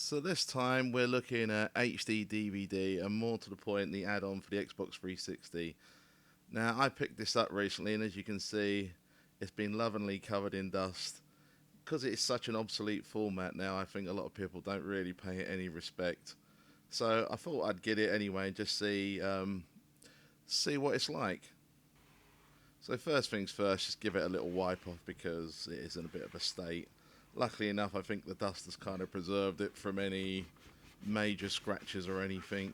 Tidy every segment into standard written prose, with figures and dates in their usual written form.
So this time we're looking at HD DVD and more to the point the add-on for the Xbox 360. Now I picked this up recently and as you can see it's been lovingly covered in dust. Because it's such an obsolete format now, I think a lot of people don't really pay it any respect. So I thought I'd get it anyway and just see what it's like. So first things first, just give it a little wipe off because it is in a bit of a state. Luckily enough, I think the dust has kind of preserved it from any major scratches or anything.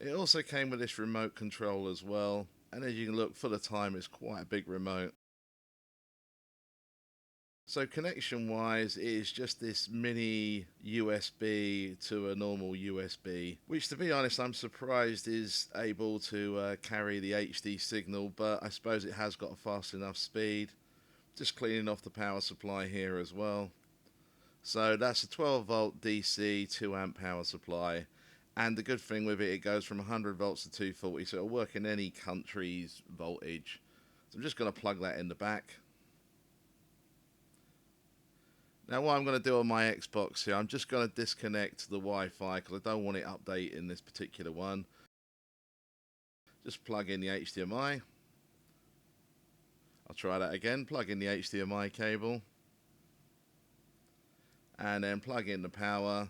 It also came with this remote control as well, and as you can look, for the time it's quite a big remote. So connection wise, it is just this mini USB to a normal USB, which to be honest I'm surprised is able to carry the HD signal, but I suppose it has got a fast enough speed. Just cleaning off the power supply here as well. So that's a 12 volt DC 2 amp power supply, and the good thing with it, it goes from 100 volts to 240, so it'll work in any country's voltage. So I'm just going to plug that in the back. Now what I'm going to do on my Xbox here, I'm just going to disconnect the Wi-Fi because I don't want it updating this particular one. Just plug in the HDMI. I'll try that again, plug in the HDMI cable and then plug in the power.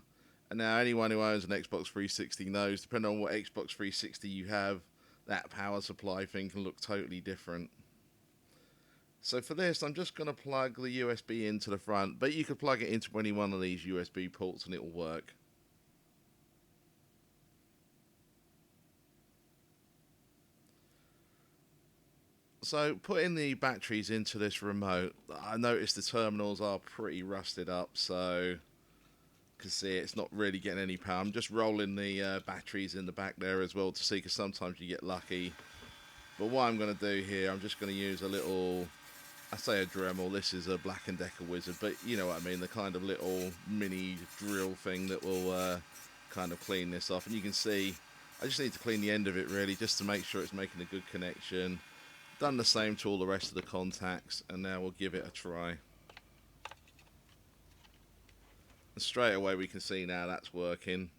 And now anyone who owns an Xbox 360 knows, depending on what Xbox 360 you have, that power supply thing can look totally different. So for this, I'm just going to plug the USB into the front, but you could plug it into any one of these USB ports and it will work. So putting the batteries into this remote, I noticed the terminals are pretty rusted up, so you can see it's not really getting any power. I'm just rolling the batteries in the back there as well to see, because sometimes you get lucky. But what I'm going to do here, I'm just going to use a little, I say a Dremel, this is a Black & Decker Wizard, but you know what I mean, the kind of little mini drill thing that will kind of clean this off. And you can see, I just need to clean the end of it really, just to make sure it's making a good connection. Done the same to all the rest of the contacts, and now we'll give it a try. And straight away we can see now that's working.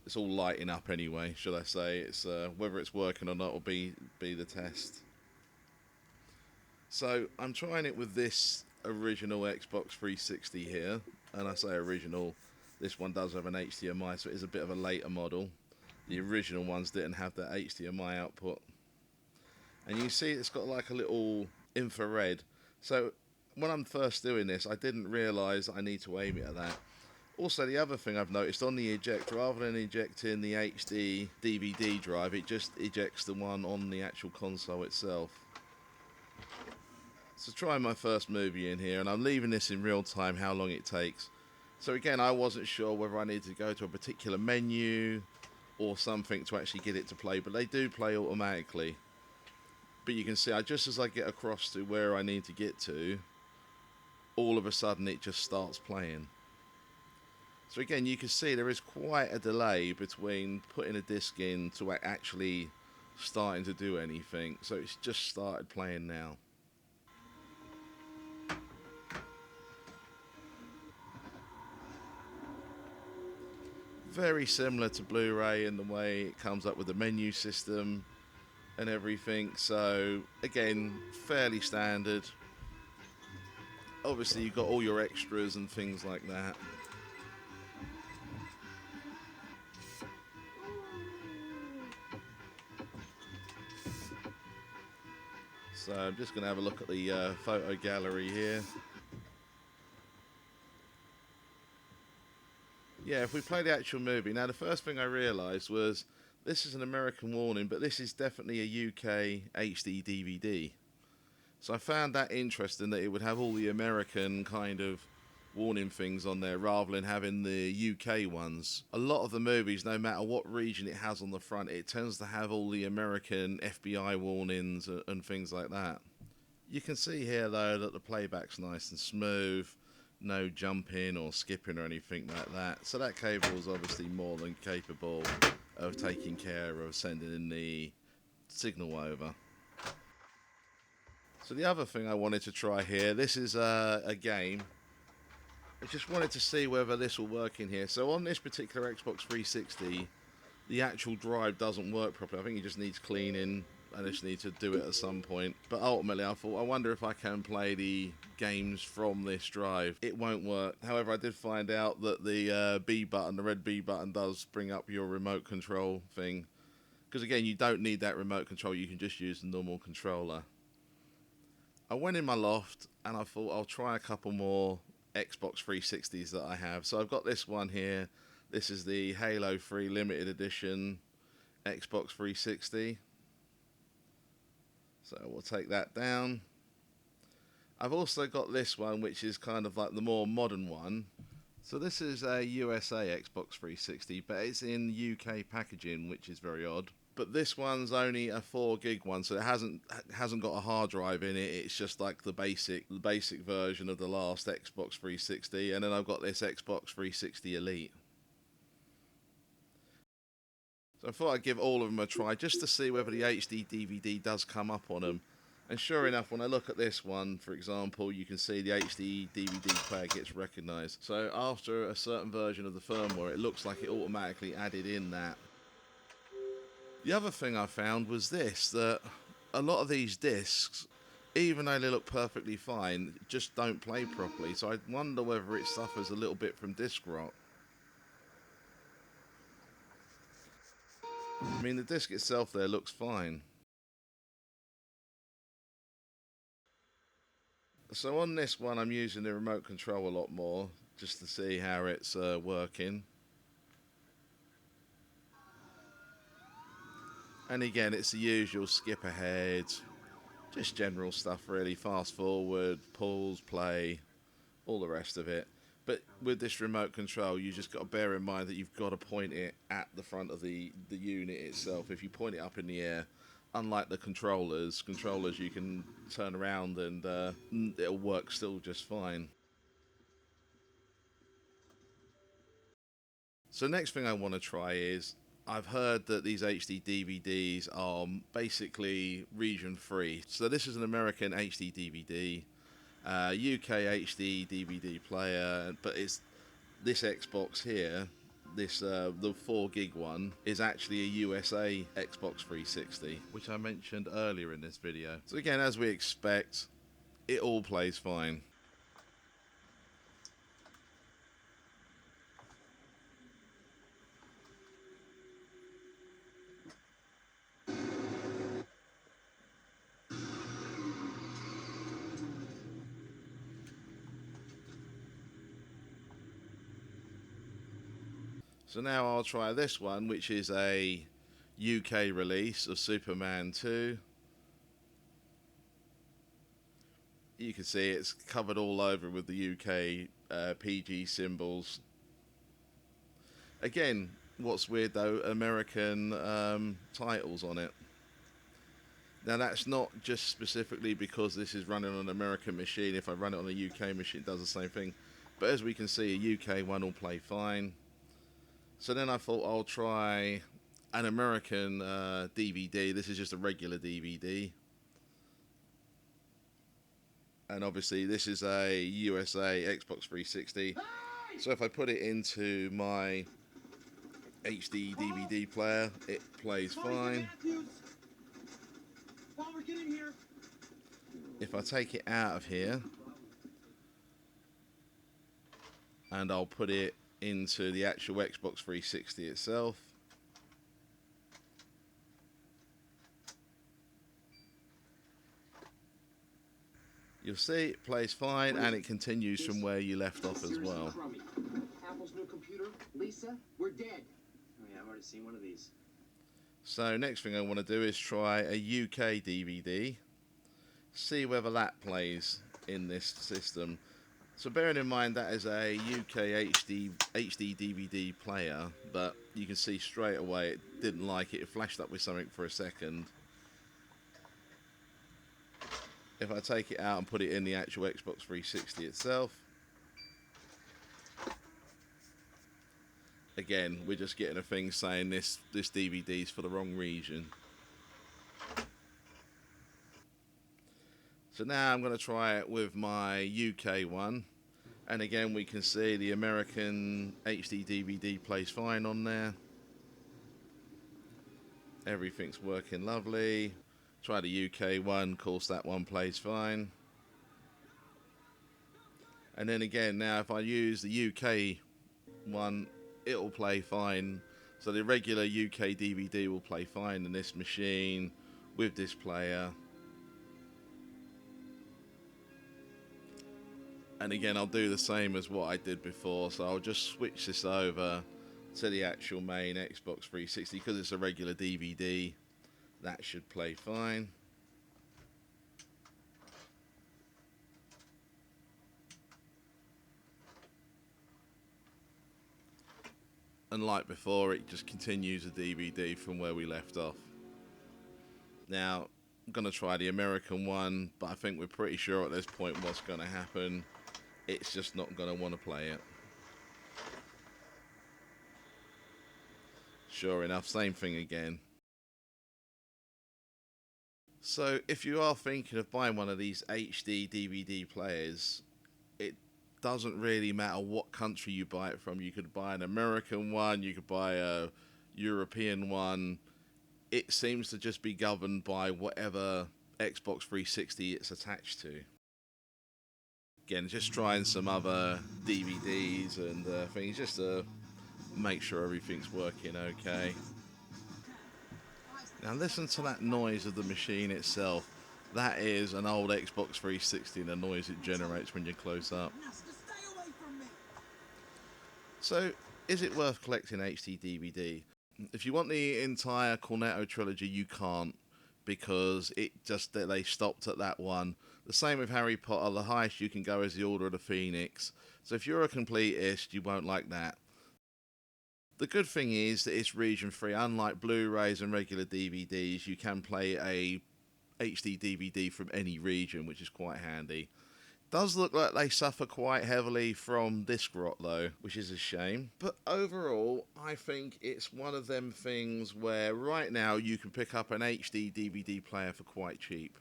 It's all lighting up anyway, should I say. It's whether it's working or not will be the test. So I'm trying it with this original Xbox 360 here, and I say original, this one does have an HDMI, so it is a bit of a later model. The original ones didn't have that HDMI output. And you see it's got like a little infrared. So when I'm first doing this, I didn't realise I need to aim it at that. Also, the other thing I've noticed on the eject, rather than ejecting the HD DVD drive, it just ejects the one on the actual console itself. So trying my first movie in here, and I'm leaving this in real time how long it takes. So again, I wasn't sure whether I needed to go to a particular menu or something to actually get it to play, but they do play automatically. But you can see, just as I get across to where I need to get to, all of a sudden it just starts playing. So again, you can see there is quite a delay between putting a disc in to actually starting to do anything. So it's just started playing now. Very similar to Blu-ray in the way it comes up with the menu system and everything, so again, fairly standard. Obviously you've got all your extras and things like that. So I'm just going to have a look at the photo gallery here. Yeah, if we play the actual movie, now the first thing I realised was this is an American warning, but this is definitely a UK HD DVD. So I found that interesting that it would have all the American kind of warning things on there rather than having the UK ones. A lot of the movies, no matter what region it has on the front, it tends to have all the American FBI warnings and things like that. You can see here though that the playback's nice and smooth. No jumping or skipping or anything like that. So that cable is obviously more than capable of taking care of sending in the signal over. So the other thing I wanted to try here, this is a game. I just wanted to see whether this will work in here. So on this particular Xbox 360, the actual drive doesn't work properly. I think it just needs cleaning. I just need to do it at some point. But ultimately, I thought, I wonder if I can play the games from this drive. It won't work. However, I did find out that the B button, the red B button, does bring up your remote control thing. Because again, you don't need that remote control. You can just use the normal controller. I went in my loft and I thought I'll try a couple more Xbox 360s that I have. So I've got this one here. This is the Halo 3 limited edition Xbox 360. So we'll take that down. I've also got this one, which is kind of like the more modern one. So this is a USA Xbox 360, but it's in UK packaging, which is very odd. But this one's only a 4 gig one, so it hasn't got a hard drive in it. It's just like the basic version of the last Xbox 360. And then I've got this Xbox 360 Elite. So I thought I'd give all of them a try just to see whether the HD DVD does come up on them. And sure enough, when I look at this one, for example, you can see the HD DVD player gets recognised. So after a certain version of the firmware, it looks like it automatically added in that. The other thing I found was this, that a lot of these discs, even though they look perfectly fine, just don't play properly. So I wonder whether it suffers a little bit from disc rot. I mean, the disc itself there looks fine. So on this one, I'm using the remote control a lot more, just to see how it's working. And again, it's the usual skip ahead, just general stuff really, fast forward, pause, play, all the rest of it. But with this remote control, you just got to bear in mind that you've got to point it at the front of the unit itself. If you point it up in the air, unlike the controllers you can turn around and it'll work still just fine. So next thing I want to try is, I've heard that these HD DVDs are basically region free. So this is an American HD DVD, UK HD DVD player, but it's this Xbox here, this the 4 gig one, is actually a USA Xbox 360, which I mentioned earlier in this video. So again, as we expect, it all plays fine. So now I'll try this one, which is a UK release of Superman 2. You can see it's covered all over with the UK PG symbols. Again, what's weird though, American titles on it. Now that's not just specifically because this is running on an American machine. If I run it on a UK machine, it does the same thing. But as we can see, a UK one will play fine. So then I thought I'll try an American DVD. This is just a regular DVD. And obviously this is a USA Xbox 360. So if I put it into my HD DVD player, it plays fine. If I take it out of here and I'll put it into the actual Xbox 360 itself, you'll see it plays fine and it continues from where you left off as well. Apple's new computer, Lisa, we're dead. Oh yeah, I've already seen one of these. So next thing I want to do is try a UK DVD, see whether that plays in this system. So bearing in mind that is a UK HD DVD player, but you can see straight away it didn't like it. It flashed up with something for a second. If I take it out and put it in the actual Xbox 360 itself, again, we're just getting a thing saying this DVD's for the wrong region. So now I'm going to try it with my UK one. And again, we can see the American HD DVD plays fine on there. Everything's working lovely. Try the UK one, of course that one plays fine. And then again, now if I use the UK one, it'll play fine. So the regular UK DVD will play fine in this machine with this player. And again, I'll do the same as what I did before. So I'll just switch this over to the actual main Xbox 360 because it's a regular DVD. That should play fine. And like before, it just continues the DVD from where we left off. Now, I'm going to try the American one, but I think we're pretty sure at this point what's going to happen. It's just not going to want to play it. Sure enough, same thing again. So if you are thinking of buying one of these HD DVD players, it doesn't really matter what country you buy it from. You could buy an American one, you could buy a European one. It seems to just be governed by whatever Xbox 360 it's attached to. Again, just trying some other DVDs and things just to make sure everything's working okay. Now listen to that noise of the machine itself. That is an old Xbox 360 and the noise it generates when you're close up. So, is it worth collecting HD DVD? If you want the entire Cornetto trilogy, you can't, because they stopped at that one. The same with Harry Potter. The highest you can go is the Order of the Phoenix. So if you're a completist, you won't like that. The good thing is that it's region free. Unlike Blu-rays and regular DVDs, you can play a HD DVD from any region, which is quite handy. Does look like they suffer quite heavily from disc rot though, which is a shame. But overall, I think it's one of them things where right now you can pick up an HD DVD player for quite cheap.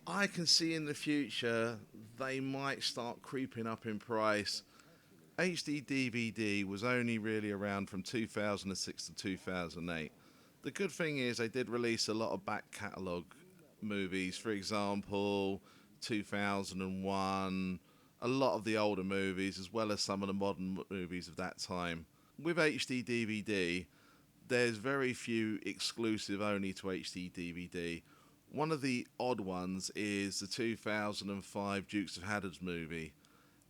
I can see in the future they might start creeping up in price. HD DVD was only really around from 2006 to 2008. The good thing is they did release a lot of back catalogue movies. For example, 2001, a lot of the older movies, as well as some of the modern movies of that time. With HD DVD, there's very few exclusive only to HD DVD. One of the odd ones is the 2005 Dukes of Hazzard movie.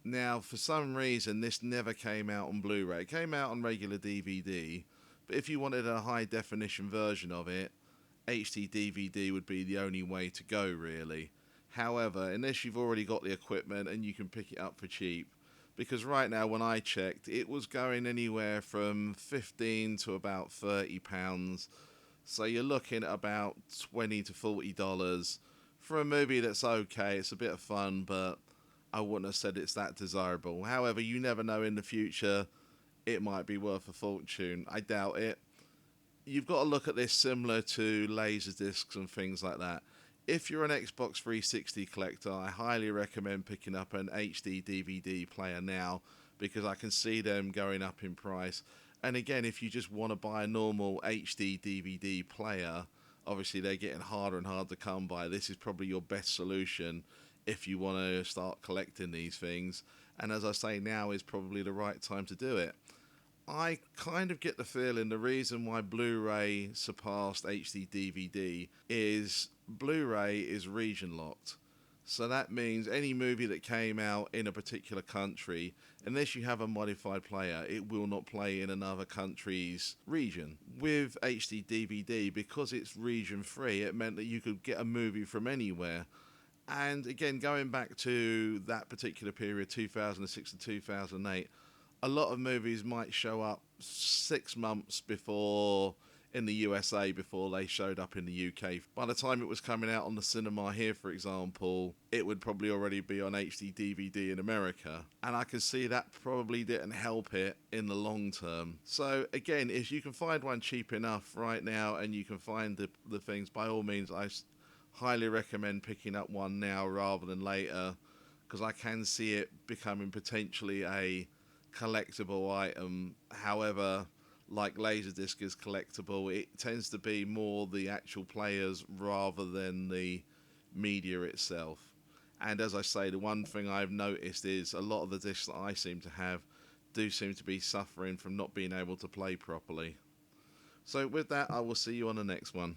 Now, for some reason, this never came out on Blu-ray. It came out on regular DVD, but if you wanted a high-definition version of it, HD DVD would be the only way to go, really. However, unless you've already got the equipment and you can pick it up for cheap, because right now, when I checked, it was going anywhere from 15 to about £30. So you're looking at about $20 to $40 for a movie that's okay. It's a bit of fun, but I wouldn't have said it's that desirable. However, you never know, in the future, it might be worth a fortune. I doubt it. You've got to look at this similar to Laserdiscs and things like that. If you're an Xbox 360 collector, I highly recommend picking up an HD DVD player now, because I can see them going up in price. And again, if you just want to buy a normal HD DVD player, obviously they're getting harder and harder to come by. This is probably your best solution if you want to start collecting these things. And as I say, now is probably the right time to do it. I kind of get the feeling the reason why Blu-ray surpassed HD DVD is Blu-ray is region locked. So that means any movie that came out in a particular country, unless you have a modified player, it will not play in another country's region. With HD DVD, because it's region free, it meant that you could get a movie from anywhere. And again, going back to that particular period, 2006 to 2008, a lot of movies might show up 6 months before in the USA before they showed up in the UK. By the time it was coming out on the cinema here, for example, it would probably already be on HD DVD in America. And I can see that probably didn't help it in the long term. So again, if you can find one cheap enough right now and you can find the things, by all means, I highly recommend picking up one now rather than later, because I can see it becoming potentially a collectible item. However, like Laserdisc is collectible, it tends to be more the actual players rather than the media itself. And as I say, the one thing I've noticed is a lot of the discs that I seem to have do seem to be suffering from not being able to play properly. So with that, I will see you on the next one.